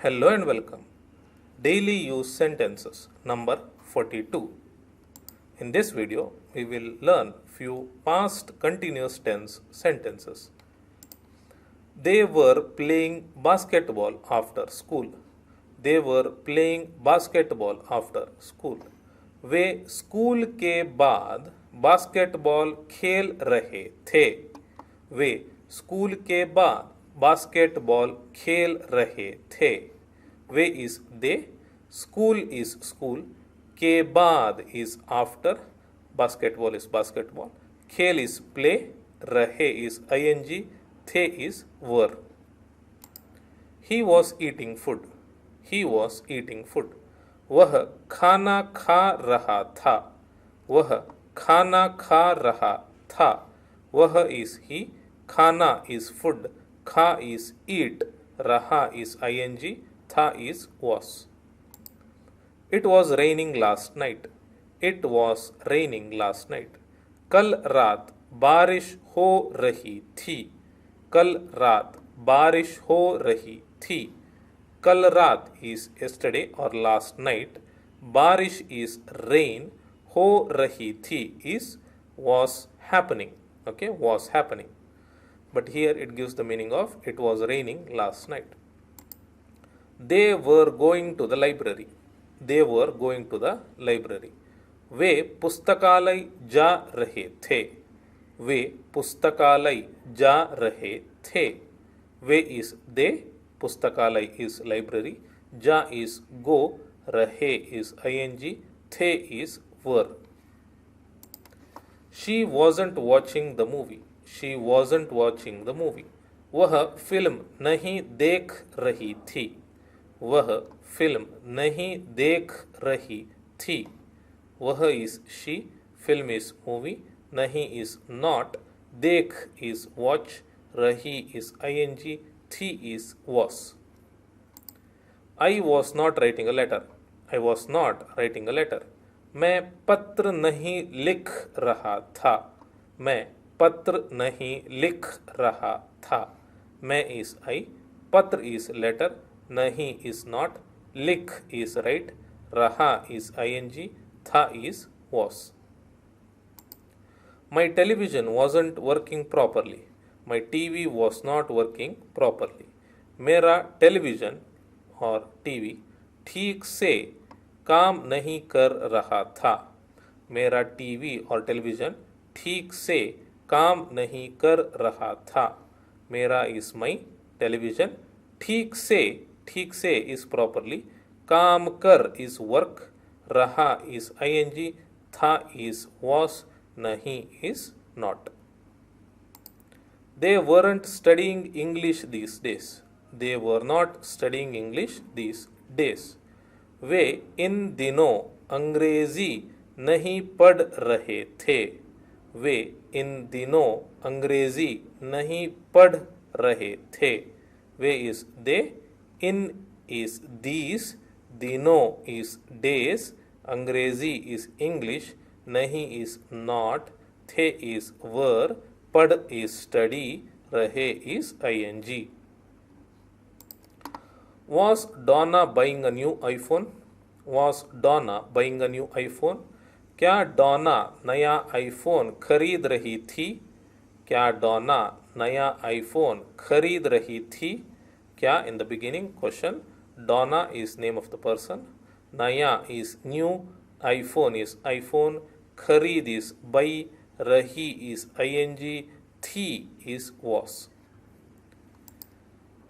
Hello and welcome. Daily use sentences number 42. In this video, we will learn few past continuous tense sentences. They were playing basketball after school. They were playing basketball after school. Way school के बाद basketball खेल रहे थे. वे school के बाद basketball खेल रहे थे. Way is they, school is school, के बाद is after, basketball is basketball, खेल इज प्ले, रहे इज ing, थे is were. He was eating food. He was eating food. वह खाना खा रहा था. वह खाना खा रहा था. वह इज ही, खाना इज फूड, खा इज ईट, रहा इज ing, था is was. It was raining last night. It was raining last night. कल रात बारिश हो रही थी. कल रात बारिश हो रही थी. कल रात is yesterday or last night. बारिश is rain. हो रही थी is was happening. Okay, was happening. But here it gives the meaning of it was raining last night. They were going to the library. They were going to the library. वे पुस्तकालय जा रहे थे. वे पुस्तकालय जा रहे थे. वे इज दे, पुस्तकालय is library, जा इज गो, रहे इज ing, थे is were. She wasn't watching the movie. She wasn't watching the movie. वह फिल्म नहीं देख रही थी. वह फिल्म नहीं देख रही थी. वह is she, film is movie, नहीं इज नॉट, देख इज वॉच, रही इज ing, थी is was. I was not writing a letter. I was not writing a letter. मैं पत्र नहीं लिख रहा था. मैं पत्र नहीं लिख रहा था. मैं इज I, पत्र इज लेटर, नहीं इज नॉट, लिख इज राइट, रहा इज ing, था is was. My television wasn't working properly. My TV was not working properly. मेरा टेलीविज़न और टीवी ठीक से काम नहीं कर रहा था. मेरा टीवी और टेलीविज़न ठीक से काम नहीं कर रहा था. मेरा इज माई, टेलीविज़न ठीक से इज प्रॉपरली, काम कर इज वर्क, रहा इज ing, था इज was, नहीं is not. They weren't studying English these days. They were not studying English these days. वे इन दिनों अंग्रेजी नहीं पढ़ रहे थे. वे इन दिनों अंग्रेजी नहीं पढ़ रहे थे. Way is they, in is these, दिनों इज डेज, अंग्रेजी इज इंग्लिश, नहीं इज नॉट, थे इज वर, पढ़ इज स्टडी, रहे is ing. Was Donna buying a new iPhone? Was Donna buying a new iPhone? क्या डॉना नया आईफोन खरीद रही थी? क्या डॉना नया आईफोन खरीद रही थी? क्या in the beginning question, Donna is name of the person, नया is new, iPhone is iPhone, खरीद इज बाई, रही इज ing, थी is was.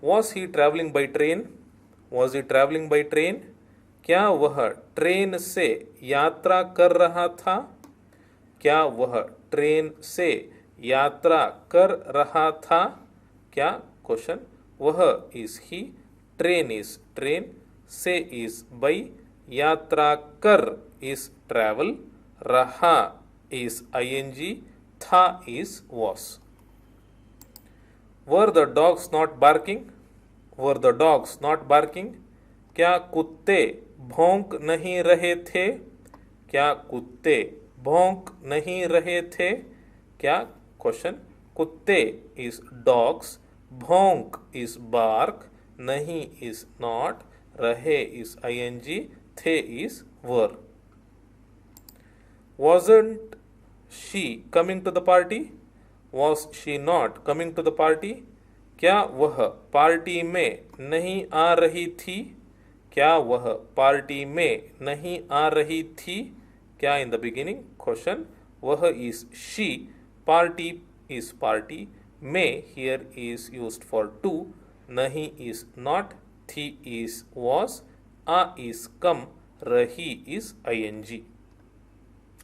Was he traveling by train? Was he traveling by train? क्या वह train से यात्रा कर रहा था? क्या वह ट्रेन से यात्रा कर रहा था? क्या क्वेश्चन, वह is he, train is train, से इज बाई, यात्रा कर इज ट्रैवल, रहा इज ing, था is was. Were the dogs not barking? Were the dogs not barking? क्या कुत्ते भौंक नहीं रहे थे? क्या कुत्ते भौंक नहीं रहे थे? क्या क्वेश्चन, कुत्ते इज डॉग्स, भौंक is bark, nahi is not, rahe is ing, the is were. Wasn't she coming to the party? Was she not coming to the party? क्या वह पार्टी में नहीं आ रही थी? क्या वह पार्टी में नहीं आ रही थी? क्या in the beginning question, वह is she, party is party, may here is used for to, नहीं is not, थी is was, a is come, रही is ing.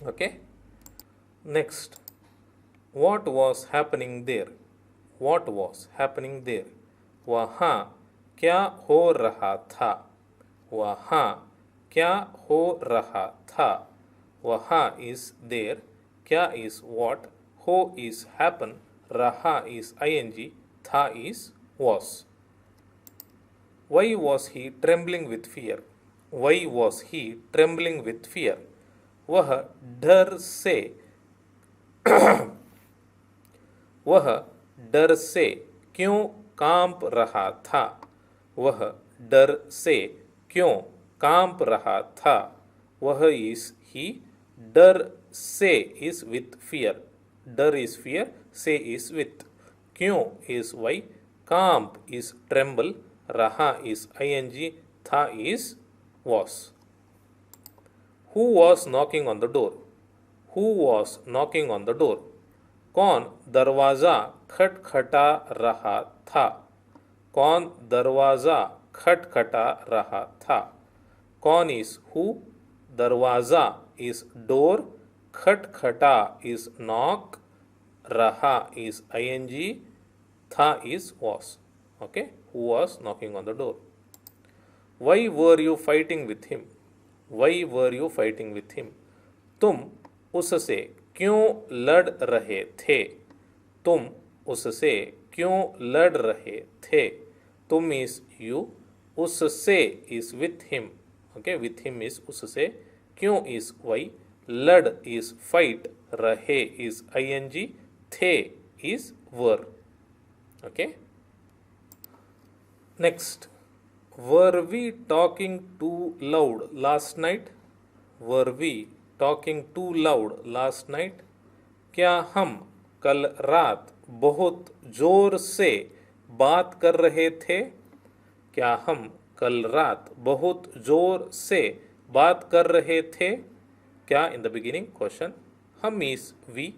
Okay. Next, what was happening there? What was happening there? वहाँ क्या हो रहा था? वहाँ क्या हो रहा था? वहाँ is there, क्या is what, हो is happen, रहा is ing, था is was. Why was he trembling with fear? Why was he trembling with fear? वह डर से वह डर से क्यों कांप रहा था? वह डर से क्यों कांप रहा था? वह is he, डर से is with fear, डर is fear, से is with, क्यों is why, कांप is tremble, रहा is ing, था is was. Who was knocking on the door? Who was knocking on the door? कौन दरवाज़ा खटखटा रहा था? कौन दरवाज़ा खटखटा रहा था? कौन is who, दरवाज़ा is door, खटखटा is knock, रहा is ing, था is was. Okay, who was knocking on the door? Why were you fighting with him? Why were you fighting with him? तुम उससे क्यों लड़ रहे थे? तुम उससे क्यों लड़ रहे थे? तुम is you, उससे is with him. Okay, with him is उससे, क्यों is why, लड़ is fight, रहे is ing, थे is were. Okay. Next, were we talking too loud last night? Were we talking too loud last night? क्या हम कल रात बहुत जोर से बात कर रहे थे? क्या हम कल रात बहुत जोर से बात कर रहे थे? क्या in the beginning question, हम is we,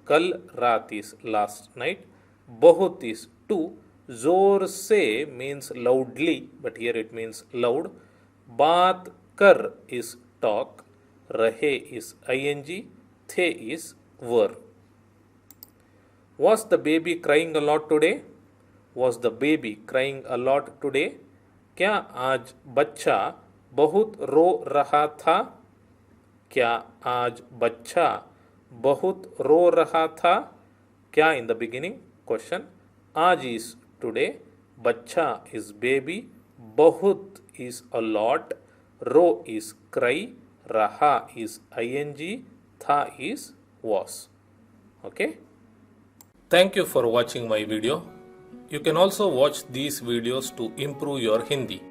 कल रात is last night, बहुत is too, जोर से means loudly, but here it means loud, बात कर is talk, रहे is ing, थे is were. Was the baby crying a lot today? Was the baby crying a lot today? क्या आज बच्चा बहुत रो रहा था? क्या आज बच्चा बहुत रो रहा था? क्या in the beginning question, आज is today, बच्चा is baby, बहुत is a lot, row is cry, रहा is ing, था is was. Okay. Thank you for watching my video. You can also watch these videos to improve your Hindi.